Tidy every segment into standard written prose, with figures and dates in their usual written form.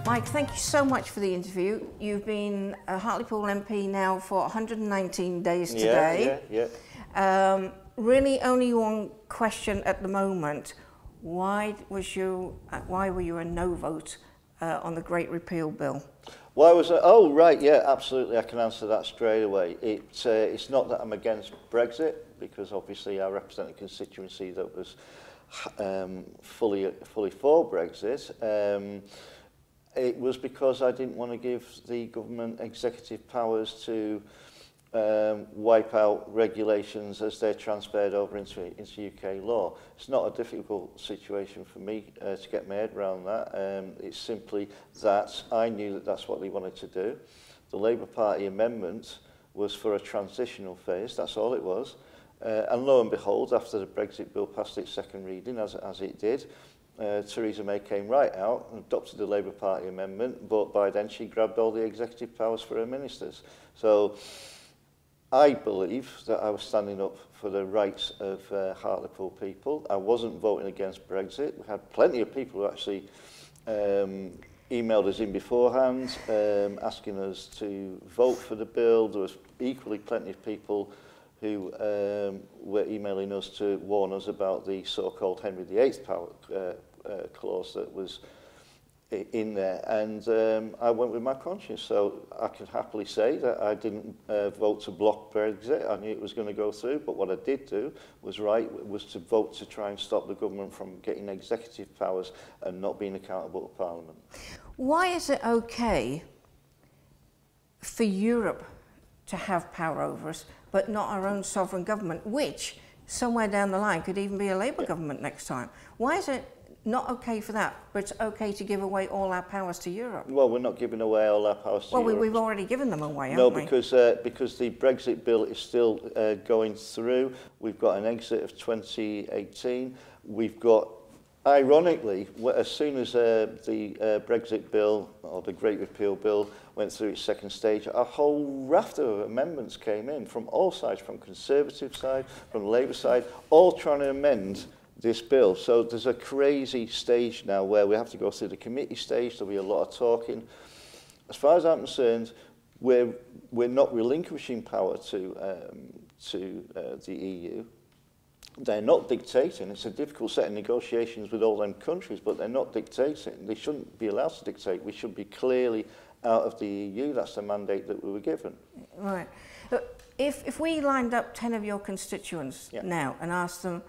Mike, thank you so much for the interview. You've been a Hartlepool MP now for 119 days today. Yeah. Really only one question at the moment. Why were you a no vote on the Great Repeal Bill? Why was it? Oh, right, yeah, absolutely. I can answer that straight away. It's not that I'm against Brexit, because obviously I represent a constituency that was fully for Brexit. It was because I didn't want to give the government executive powers to wipe out regulations as they're transferred over into UK law. It's not a difficult situation for me to get my head around that. It's simply that I knew that that's what they wanted to do. The Labour Party amendment was for a transitional phase, that's all it was. And lo and behold, after the Brexit bill passed its second reading, as it did, Theresa May came right out and adopted the Labour Party amendment, but by then she grabbed all the executive powers for her ministers. So I believe that I was standing up for the rights of Hartlepool people. I wasn't voting against Brexit. We had plenty of people who actually emailed us in beforehand, asking us to vote for the bill. There was equally plenty of people who were emailing us to warn us about the so-called Henry VIII power clause that was in there, and I went with my conscience. So I can happily say that I didn't vote to block Brexit. I knew it was going to go through, but what I did do was to vote to try and stop the government from getting executive powers and not being accountable to Parliament. Why is it okay for Europe to have power over us, but not our own sovereign government, which somewhere down the line could even be a Labour government next time? Why is it not okay for that, but it's okay to give away all our powers to Europe? Well, we're not giving away all our powers to Europe. Well, we've already given them away, haven't we? No, because the Brexit bill is still going through. We've got an exit of 2018. We've got, ironically, as soon as the Brexit bill, or the Great Repeal Bill, went through its second stage, a whole raft of amendments came in from all sides, from Conservative side, from Labour side, all trying to amend this bill. So there's a crazy stage now where we have to go through the committee stage. There'll be a lot of talking. As far as I'm concerned, we're not relinquishing power to the EU. They're not dictating. It's a difficult set of negotiations with all them countries, but they're not dictating. They shouldn't be allowed to dictate. We should be clearly out of the EU. That's the mandate that we were given. Right. Look, if we lined up 10 of your constituents now and asked them,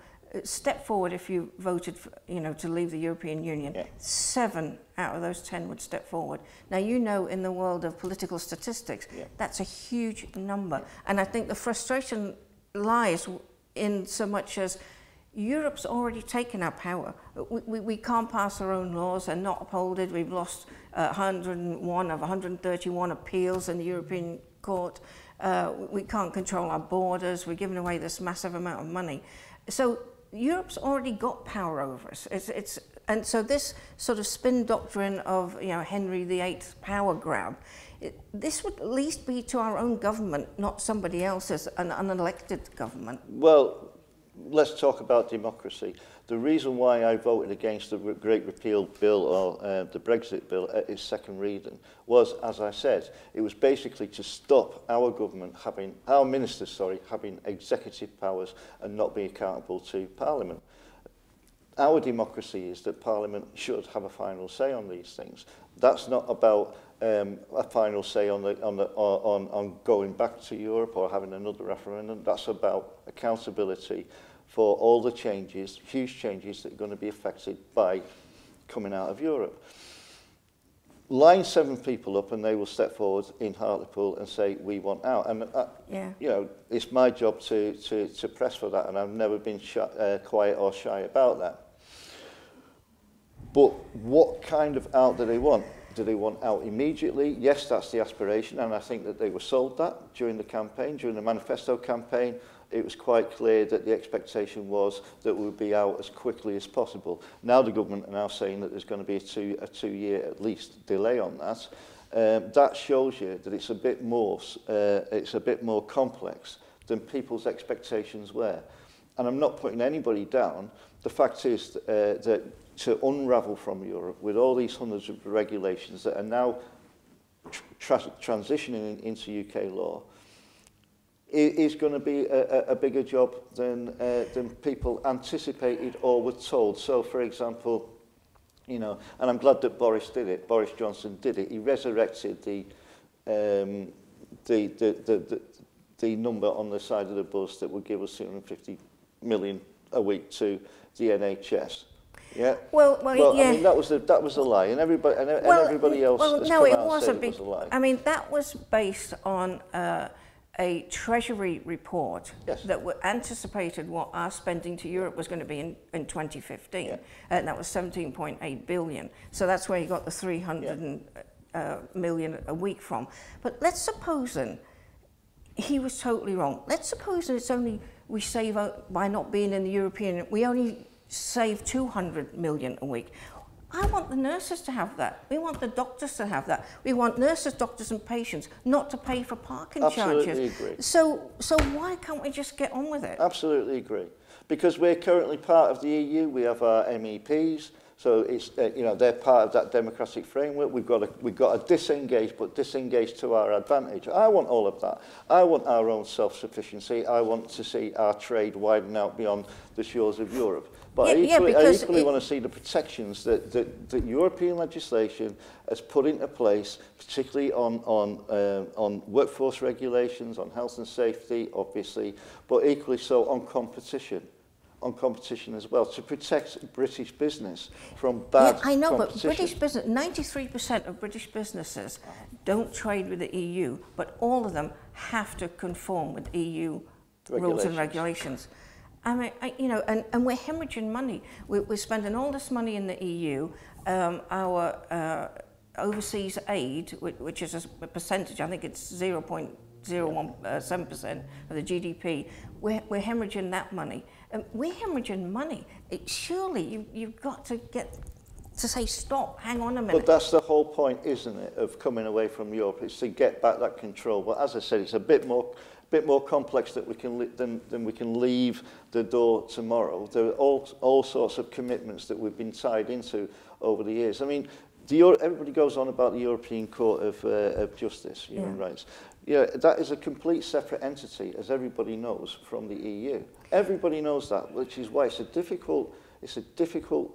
step forward if you voted for, to leave the European Union, 7 out of those 10 would step forward. Now, in the world of political statistics, that's a huge number. And I think the frustration lies in so much as Europe's already taken our power. We can't pass our own laws and not uphold it. We've lost 101 of 131 appeals in the European Court. We can't control our borders. We're giving away this massive amount of money. So Europe's already got power over us. And so this sort of spin doctrine of Henry VIII power grab, this would at least be to our own government, not somebody else's, an unelected government. Well, let's talk about democracy. The reason why I voted against the Great Repeal Bill, or the Brexit bill at its second reading, was, as I said, it was basically to stop our government having, our ministers, having executive powers and not being accountable to Parliament. Our democracy is that Parliament should have a final say on these things. That's not about a final say on going back to Europe or having another referendum. That's about accountability for all the changes, huge changes that are going to be affected by coming out of Europe. Line 7 people up and they will step forward in Hartlepool and say, we want out. And, it's my job to press for that, and I've never been quiet or shy about that. But what kind of out do they want? Do they want out immediately? Yes, that's the aspiration, and I think that they were sold that during the campaign, during the manifesto campaign. It was quite clear that the expectation was that we would be out as quickly as possible. Now the government are now saying that there's going to be a two-year at least delay on that. That shows you that it's a bit more complex than people's expectations were. and I'm not putting anybody down, the fact is that to unravel from Europe with all these hundreds of regulations that are now transitioning into UK law is going to be a bigger job than people anticipated or were told. So, for example, you know, and I'm glad that Boris did it. Boris Johnson did it. He resurrected the number on the side of the bus that would give us 250 million a week to the NHS. Yeah. Well, yeah. I mean, that was a lie, and everybody else. Well, has no, come it out and wasn't. said it was a lie. I mean, that was based on a Treasury report that anticipated what our spending to Europe was going to be in 2015, and that was 17.8 billion. So that's where you got the 300 million a week from. But let's suppose then he was totally wrong. Let's suppose that it's only we save by not being in the European Union. We only save 200 million a week. I want the nurses to have that. We want the doctors to have that. We want nurses, doctors and patients not to pay for parking charges. Absolutely agree. So why can't we just get on with it? Absolutely agree. Because we're currently part of the EU, we have our MEPs, so it's you know, they're part of that democratic framework. We've got to disengage, but disengage to our advantage. I want all of that. I want our own self-sufficiency. I want to see our trade widen out beyond the shores of Europe. But I equally want to see the protections that European legislation has put into place, particularly on workforce regulations, on health and safety, obviously, but equally so on competition as well, to protect British business from bad competition. I know, but British business, 93% of British businesses don't trade with the EU, but all of them have to conform with EU rules and regulations. I mean, you know, and we're hemorrhaging money. We're spending all this money in the EU. Our overseas aid, which is a percentage, I think it's 0.017% of the GDP, we're hemorrhaging that money. We're hemorrhaging money. Surely you've got to get to say, stop, hang on a minute. But that's the whole point, isn't it, of coming away from Europe? It's to get back that control. But as I said, it's a bit more complex than we can leave the door tomorrow. There are all sorts of commitments that we've been tied into over the years. I mean, everybody goes on about the European Court of Justice, Human Rights. Yeah, that is a complete separate entity, as everybody knows, from the EU. Everybody knows that, which is why it's a difficult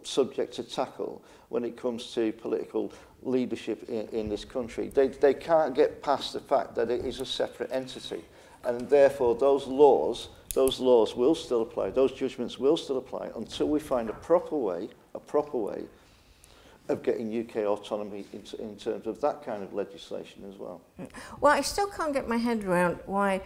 subject to tackle when it comes to political leadership in this country. They can't get past the fact that it is a separate entity. And therefore, those laws will still apply. Those judgments will still apply until we find a proper way of getting UK autonomy in terms of that kind of legislation as well. Well, I still can't get my head around why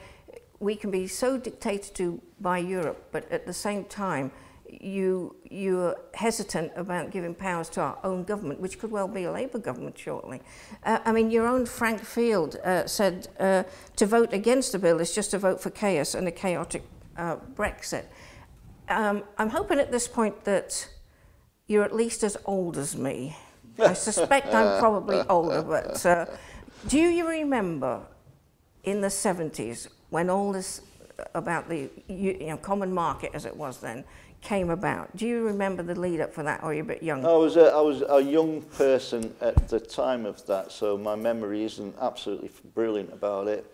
we can be so dictated to by Europe, but at the same time, you're hesitant about giving powers to our own government, which could well be a Labour government shortly. I mean, your own Frank Field said to vote against the bill is just to vote for chaos and a chaotic Brexit. I'm hoping at this point that you're at least as old as me. I suspect I'm probably older, but do you remember in the 70s when all this about the common market, as it was then, came about? Do you remember the lead up for that, or are you a bit young? I was a young person at the time of that, so my memory isn't absolutely brilliant about it.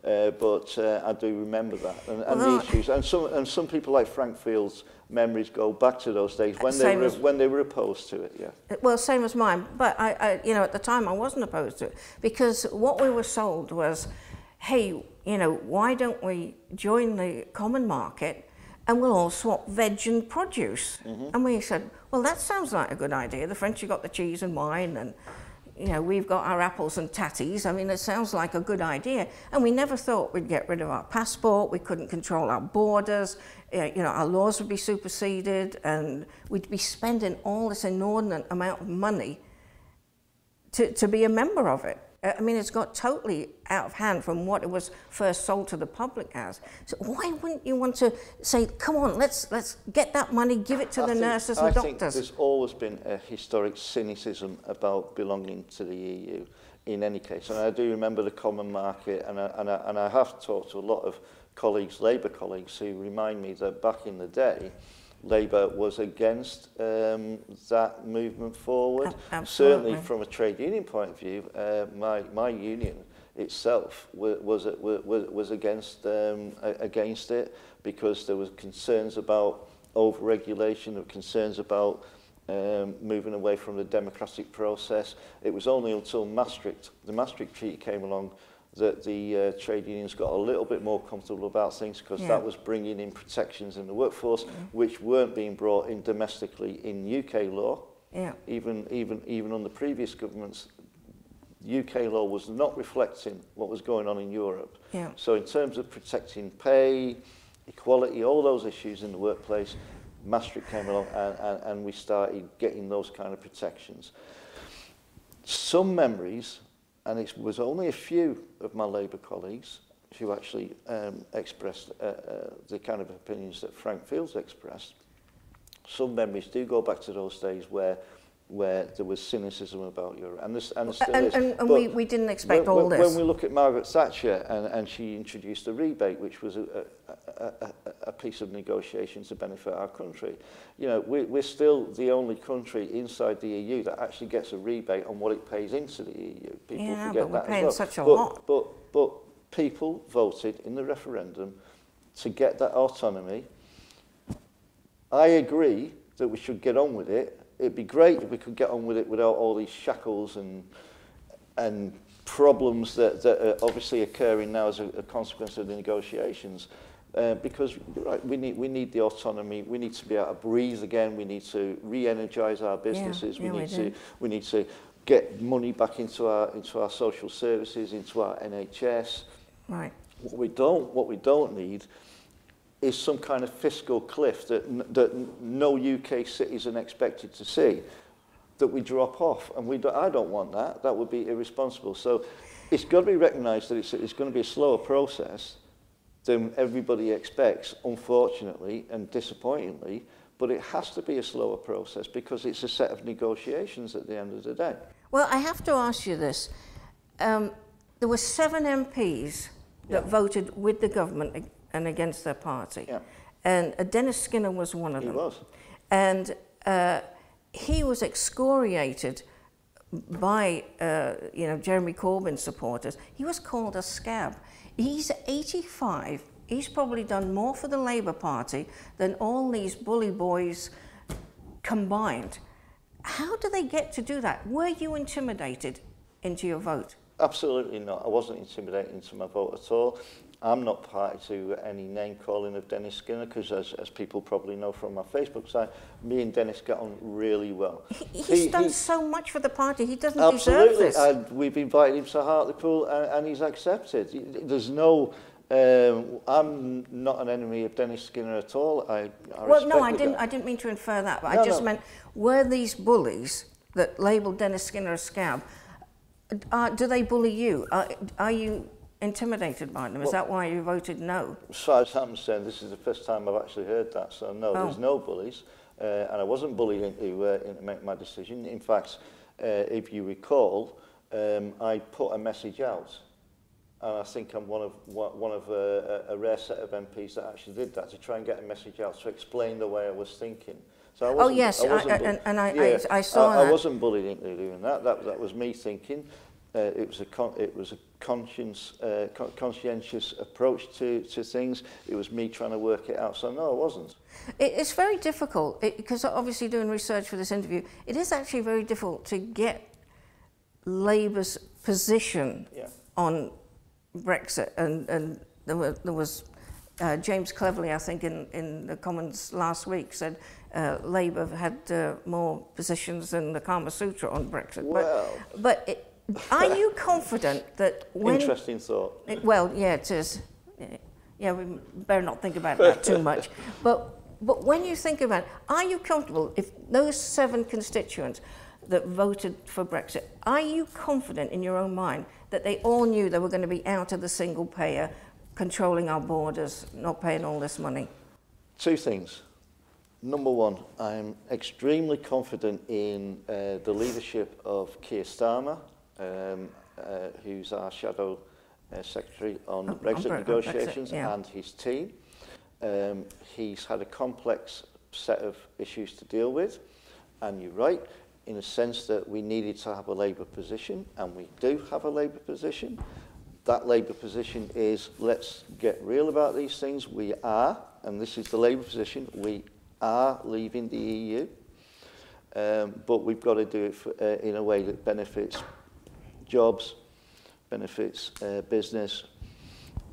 But I do remember that, and the issues, and some people like Frank Field's memories go back to those days when they were opposed to it. Yeah. Well, same as mine, but I you know, at the time I wasn't opposed to it, because what we were sold was, hey, you know, why don't we join the common market and we'll all swap veg and produce? And we said, well, that sounds like a good idea. The French have got the cheese and wine, and you know, we've got our apples and tatties. I mean, it sounds like a good idea. And we never thought we'd get rid of our passport. We couldn't control our borders. You know, our laws would be superseded, and we'd be spending all this inordinate amount of money to be a member of it. I mean, it's got totally out of hand from what it was first sold to the public as. So why wouldn't you want to say, come on, let's get that money, give it to the nurses and doctors? I think there's always been a historic cynicism about belonging to the EU in any case. And I do remember the common market, and I have talked to a lot of colleagues, Labour colleagues, who remind me that back in the day, Labour was against that movement forward. Absolutely. Certainly from a trade union point of view, my union itself was against it, because there was concerns about over-regulation, there were concerns about moving away from the democratic process. It was only until the Maastricht Treaty came along that the trade unions got a little bit more comfortable about things, because that was bringing in protections in the workforce which weren't being brought in domestically in UK law. Yeah. Even on the previous governments, UK law was not reflecting what was going on in Europe. Yeah. So in terms of protecting pay, equality, all those issues in the workplace, Maastricht came along and we started getting those kind of protections. Some memories, and it was only a few of my Labour colleagues who actually expressed the kind of opinions that Frank Fields expressed. Some memories do go back to those days where there was cynicism about Europe, and there still is. And we didn't expect all this. When we look at Margaret Thatcher, and she introduced a rebate, which was a piece of negotiation to benefit our country, you know, we're still the only country inside the EU that actually gets a rebate on what it pays into the EU. People forget but we're that paying as well. such a lot. But people voted in the referendum to get that autonomy. I agree that we should get on with it. It'd be great if we could get on with it without all these shackles and problems that are obviously occurring now as a consequence of the negotiations. Because we need the autonomy. We need to be able to breathe again. We need to re-energise our businesses. We need to get money back into our social services, into our NHS. Right. What we don't need is some kind of fiscal cliff that no UK citizen expected to see, that we drop off, and I don't want that. That would be irresponsible. So it's got to be recognised that it's going to be a slower process than everybody expects, unfortunately and disappointingly, but it has to be a slower process because it's a set of negotiations at the end of the day. Well, I have to ask you this. There were 7 MPs that voted with the government and against their party. Yeah. And Dennis Skinner was one of them. He was. And he was excoriated by Jeremy Corbyn's supporters. He was called a scab. He's 85. He's probably done more for the Labour Party than all these bully boys combined. How do they get to do that? Were you intimidated into your vote? Absolutely not. I wasn't intimidated into my vote at all. I'm not party to any name-calling of Dennis Skinner, because as people probably know from my Facebook side, me and Dennis get on really well. He's done so much for the party. He doesn't deserve this. Absolutely. We've invited him to Hartlepool and he's accepted. There's no... I'm not an enemy of Dennis Skinner at all. I didn't mean to infer that, but I just meant, were these bullies that labelled Dennis Skinner a scab, do they bully you? Are you intimidated by them? Is that why you voted no? As far as I'm concerned, this is the first time I've actually heard that. So no, there's no bullies, and I wasn't bullied into make my decision. In fact, if you recall, I put a message out, and I think I'm one of a rare set of MPs that actually did that, to try and get a message out to explain the way I was thinking. So I I saw that. I wasn't bullied into doing that. That was me thinking. It was a conscientious approach to things. It was me trying to work it out. So no, it wasn't. It's very difficult, because obviously doing research for this interview, it is actually very difficult to get Labour's position on Brexit. And there was James Cleverly, I think, in the Commons last week, said Labour had more positions than the Kama Sutra on Brexit. Well, are you confident that when... Interesting thought. Well, yeah, it is. Yeah, we better not think about that too much. But when you think about it, are you comfortable, if those 7 constituents that voted for Brexit, are you confident in your own mind that they all knew they were going to be out of the single payer, controlling our borders, not paying all this money? 2 things. Number 1, I'm extremely confident in the leadership of Keir Starmer, who's our shadow Secretary on Brexit negotiations, Brexit, yeah. and his team. He's had a complex set of issues to deal with, and you're right, in a sense that we needed to have a Labour position, and we do have a Labour position. That Labour position is, let's get real about these things. We are, and this is the Labour position, we are leaving the EU, but we've got to do it in a way that benefits jobs, benefits business,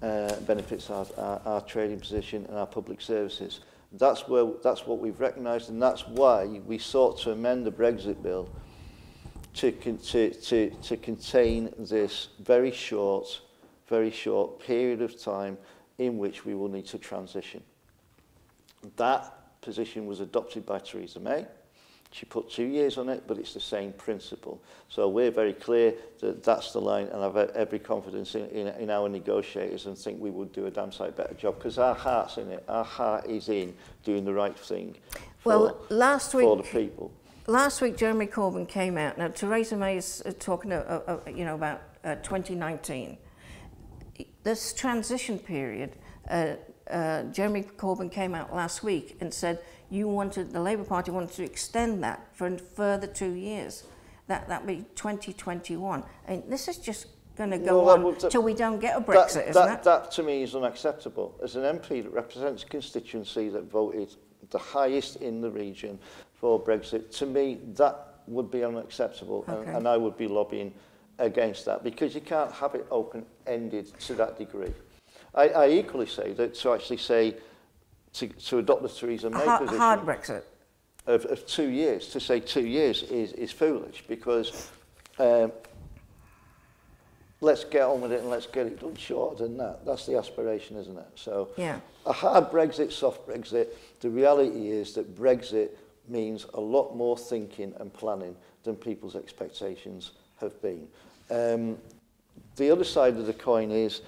benefits our trading position and our public services. That's what we've recognised, and that's why we sought to amend the Brexit bill to contain this very short period of time in which we will need to transition. That position was adopted by Theresa May. She put 2 years on it, but it's the same principle. So we're very clear that that's the line, and I've every confidence in our negotiators and think we would do a damn sight better job, because our heart's in it. Our heart is in doing the right thing for the people. Last week, Jeremy Corbyn came out. Now, Theresa May is talking about 2019. This transition period, Jeremy Corbyn came out last week and said the Labour Party wanted to extend that for a further 2 years. That'd be 2021. And this is just going to go on till we don't get a Brexit, isn't it? That to me is unacceptable. As an MP that represents a constituency that voted the highest in the region for Brexit, to me that would be unacceptable, okay. and I would be lobbying against that, because you can't have it open-ended to that degree. I equally say that to actually say, to adopt the Theresa May position... Hard Brexit. Of 2 years, to say 2 years is foolish, because let's get on with it and let's get it done shorter than that. That's the aspiration, isn't it? So yeah. A hard Brexit, soft Brexit, the reality is that Brexit means a lot more thinking and planning than people's expectations have been. The other side of the coin is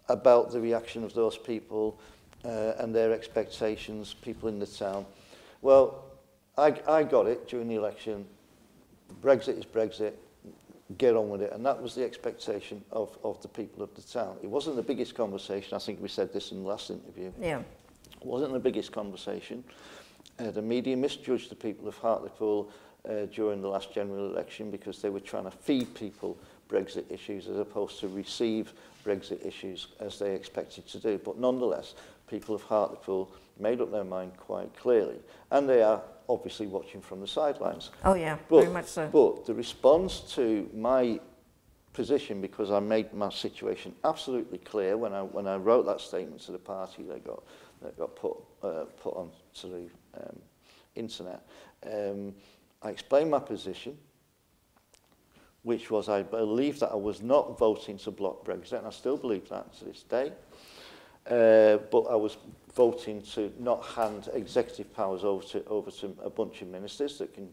about the reaction of those people and their expectations, people in the town. Well, I got it during the election. Brexit is Brexit. Get on with it. And that was the expectation of the people of the town. It wasn't the biggest conversation. I think we said this in the last interview. Yeah. It wasn't the biggest conversation. The media misjudged the people of Hartlepool during the last general election, because they were trying to feed people Brexit issues as opposed to receive Brexit issues as they expected to do. But nonetheless, people of Hartlepool made up their mind quite clearly, and they are obviously watching from the sidelines. Oh yeah, very much so. But the response to my position, because I made my situation absolutely clear when I wrote that statement to the party that got put onto the internet, I explained my position, which was I believed that I was not voting to block Brexit, and I still believe that to this day. But I was voting to not hand executive powers over to a bunch of ministers that can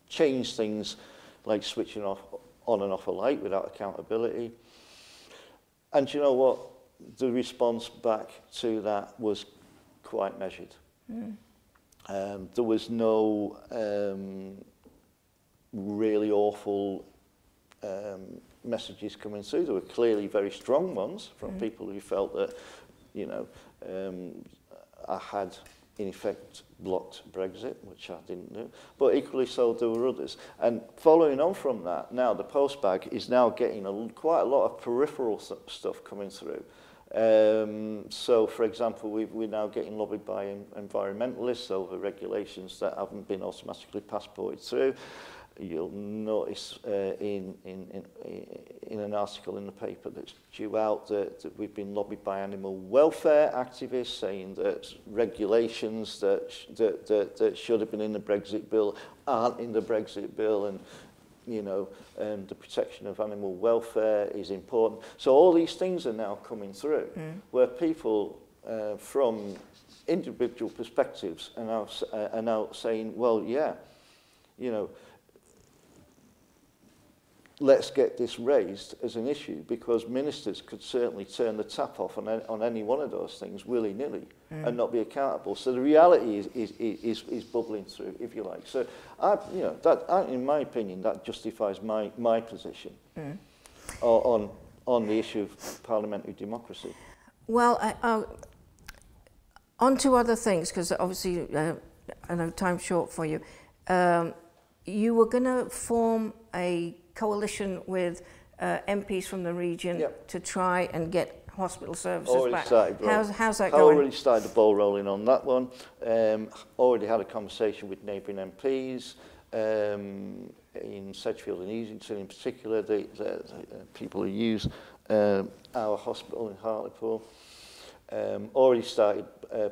change things like switching on and off a light without accountability. And you know what? The response back to that was quite measured. Mm. There was no really awful messages coming through. There were clearly very strong ones from people who felt that, you know, I had in effect blocked Brexit, which I didn't do. But equally so, there were others. And following on from that, now the postbag is now getting quite a lot of peripheral stuff coming through. So, for example, we're now getting lobbied by environmentalists over regulations that haven't been automatically passported through. You'll notice in an article in the paper that's due out that we've been lobbied by animal welfare activists saying that regulations that should have been in the Brexit bill aren't in the Brexit bill, and you know, the protection of animal welfare is important. So all these things are now coming through, where people from individual perspectives are now saying, well, yeah, you know, let's get this raised as an issue, because ministers could certainly turn the tap off on any one of those things willy-nilly and not be accountable. So the reality is bubbling through, if you like. So, you know, in my opinion, that justifies my position on on the issue of parliamentary democracy. Well, on to other things, because obviously I know time's short for you. You were going to form a coalition with MPs from the region to try and get hospital services back. How's that going? Already started the ball rolling on that one. Already had a conversation with neighbouring MPs in Sedgefield and Easington in particular, the people who use our hospital in Hartlepool. Already started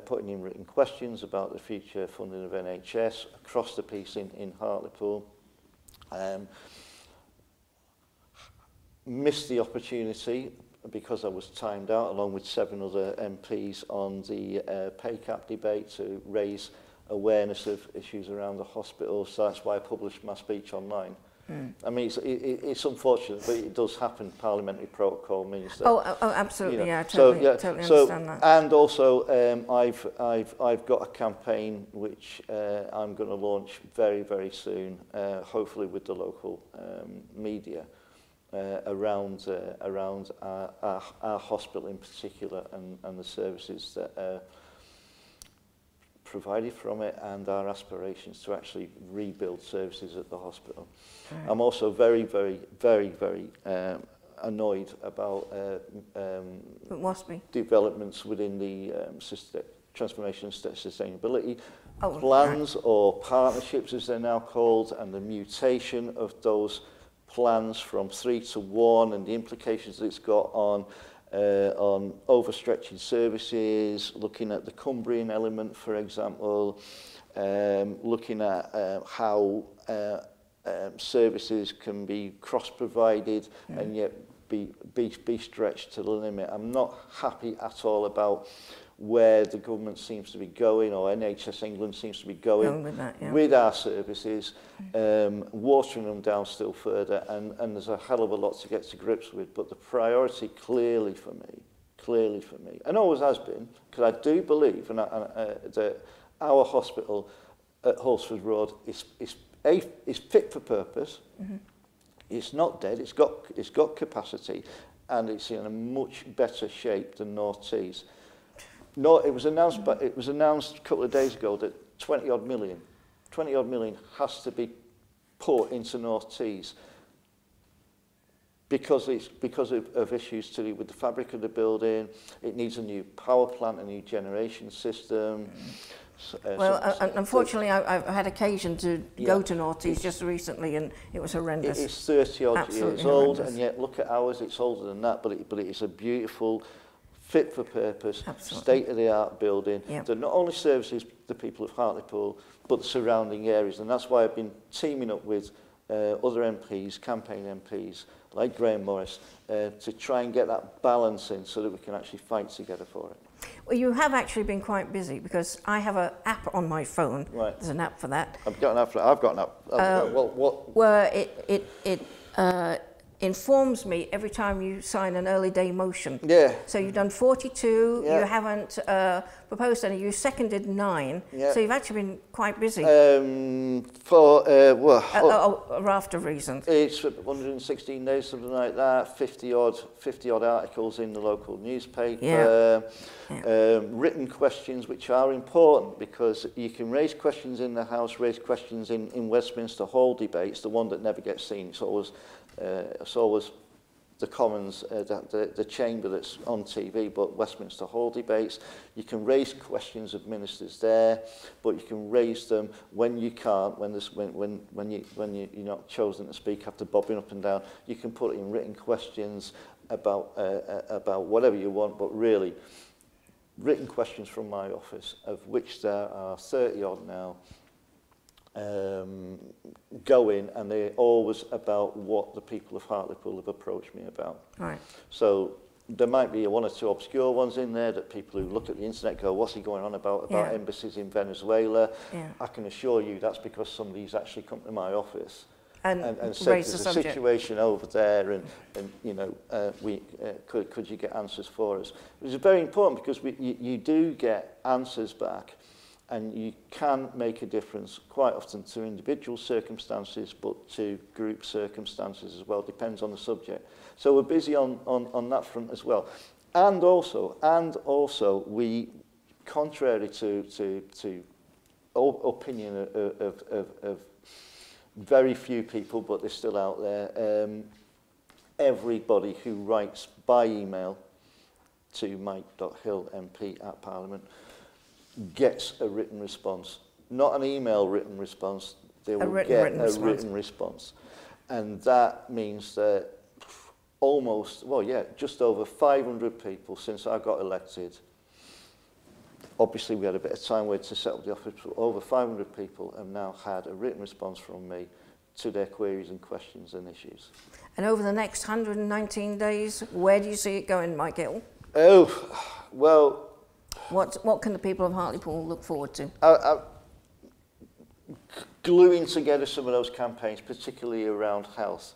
putting in written questions about the future funding of NHS across the piece in Hartlepool. Missed the opportunity because I was timed out along with 7 other MPs on the pay cap debate to raise awareness of issues around the hospital, so that's why I published my speech online. I mean, it's unfortunate, but it does happen. Parliamentary protocol means that. Oh, absolutely, you know, yeah, totally understand that. And also, I've got a campaign which I'm going to launch very, very soon, hopefully with the local media, around our hospital in particular and the services that are provided from it, and our aspirations to actually rebuild services at the hospital. Right. I'm also very, very, very, very annoyed about developments within the transformation and sustainability plans, or partnerships as they're now called, and the mutation of those plans from 3 to 1 and the implications that it's got on overstretching services, looking at the Cumbrian element, for example, looking at how services can be cross-provided and yet be stretched to the limit. I'm not happy at all about where the government seems to be going, or NHS England seems to be going with, that, with our services, watering them down still further, and there's a hell of a lot to get to grips with. But the priority clearly for me, and always has been, because I do believe that our hospital at Halsford Road is fit for purpose. It's not dead. It's got capacity, and it's in a much better shape than North Tees. No, it was announced a couple of days ago that 20 odd million has to be put into North Tees because of issues to do with the fabric of the building. It needs a new power plant, a new generation system. Unfortunately, I've had occasion to go to North Tees just recently, and it was horrendous. It's 30 odd years old, and yet look at ours. It's older than that, but it's a beautiful, fit for purpose, state-of-the-art building that not only services the people of Hartlepool, but the surrounding areas. And that's why I've been teaming up with other MPs, campaign MPs, like Graham Morris, to try and get that balance in so that we can actually fight together for it. Well, you have actually been quite busy, because I have an app on my phone. Right. There's an app for that. I've got an app for that. I've got an app. Where it informs me every time you sign an early day motion. Yeah. So you've done 42, you haven't proposed any, you seconded 9, so you've actually been quite busy. For a raft of reasons. It's 116 days, something like that, 50 odd articles in the local newspaper, written questions which are important, because you can raise questions in the House, raise questions in Westminster Hall debates, the one that never gets seen. It's always the Commons, the chamber that's on TV, but Westminster Hall debates. You can raise questions of ministers there, but you can raise them when you can't, when you're not chosen to speak after bobbing up and down. You can put in written questions about whatever you want, but really written questions from my office, of which there are 30 odd now. Go in, and they're always about what the people of Hartlepool have approached me about. Right. So there might be 1 or 2 obscure ones in there that people who look at the internet go, what's he going on about embassies in Venezuela? I can assure you that's because somebody's actually come to my office and said there's a situation over there, and you know, could you get answers for us? It was very important, because you do get answers back And you can make a difference quite often to individual circumstances, but to group circumstances as well, depends on the subject. So we're busy on that front as well. And also we, contrary to opinion of very few people, but they're still out there, everybody who writes by email to mike.hillmp@Parliament gets a written response. Not an email written response, they will get a written response. And that means that almost, well, yeah, just over 500 people since I got elected. Obviously, we had a bit of time wait to set up the office, but over 500 people have now had a written response from me to their queries and questions and issues. And over the next 119 days, where do you see it going, Mike Hill? Oh, well... What can the people of Hartlepool look forward to? Gluing together some of those campaigns, particularly around health.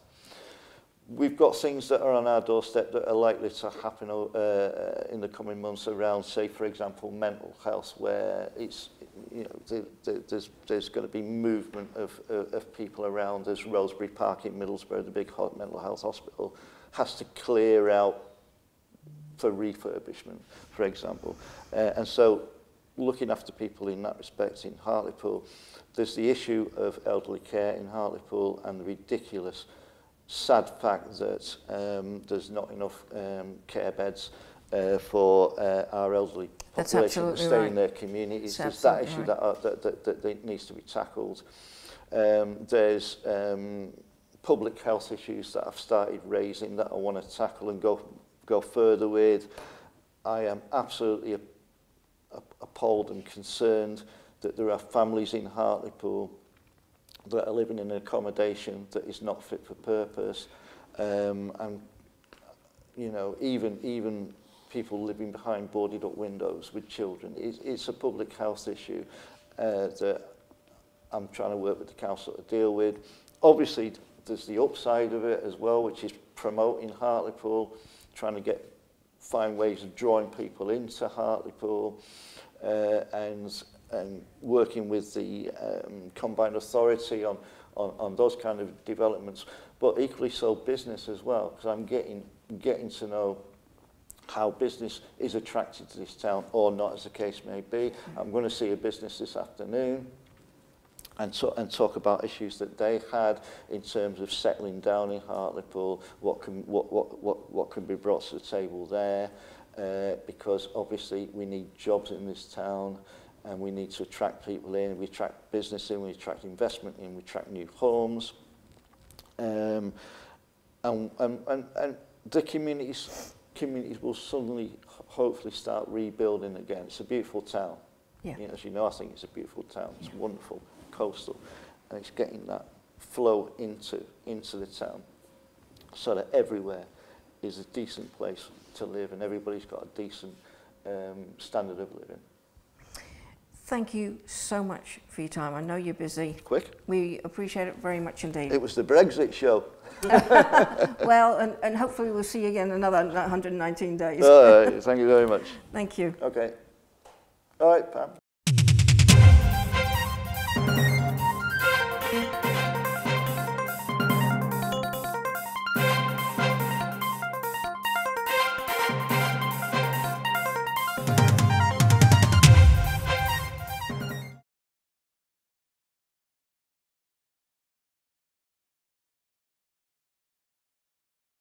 We've got things that are on our doorstep that are likely to happen in the coming months around, say, for example, mental health, where it's, you know, there's going to be movement of people around, as Rosebery Park in Middlesbrough, the big mental health hospital, has to clear out for refurbishment, for example. And so looking after people in that respect in Hartlepool, there's the issue of elderly care in Hartlepool and the ridiculous, sad fact that there's not enough care beds for our elderly population to stay in their communities. There's that issue that needs to be tackled. There's public health issues that I've started raising that I want to tackle and go further with. I am absolutely appalled and concerned that there are families in Hartlepool that are living in an accommodation that is not fit for purpose, and you know, even people living behind boarded up windows with children. It's a public health issue that I'm trying to work with the council to deal with. Obviously, there's the upside of it as well, which is promoting Hartlepool, trying to find ways of drawing people into Hartlepool, and working with the combined authority on those kind of developments, but equally so business as well, because I'm getting to know how business is attracted to this town or not, as the case may be. I'm going to see a business this afternoon and talk about issues that they had in terms of settling down in Hartlepool, what can be brought to the table there, because obviously we need jobs in this town, and we need to attract people in, we attract business in, we attract investment in, we attract new homes, and the communities will suddenly, hopefully, start rebuilding again. It's a beautiful town. Yeah. You know, as you know, I think it's a beautiful town. It's wonderful, coastal, and it's getting that flow into the town, so that everywhere is a decent place to live, and everybody's got a decent standard of living. Thank you so much for your time. I know you're busy. Quick. We appreciate it very much indeed. It was the Brexit show. Well, and hopefully we'll see you again in another 119 days. All right, thank you very much. Thank you. Okay. All right, Pam.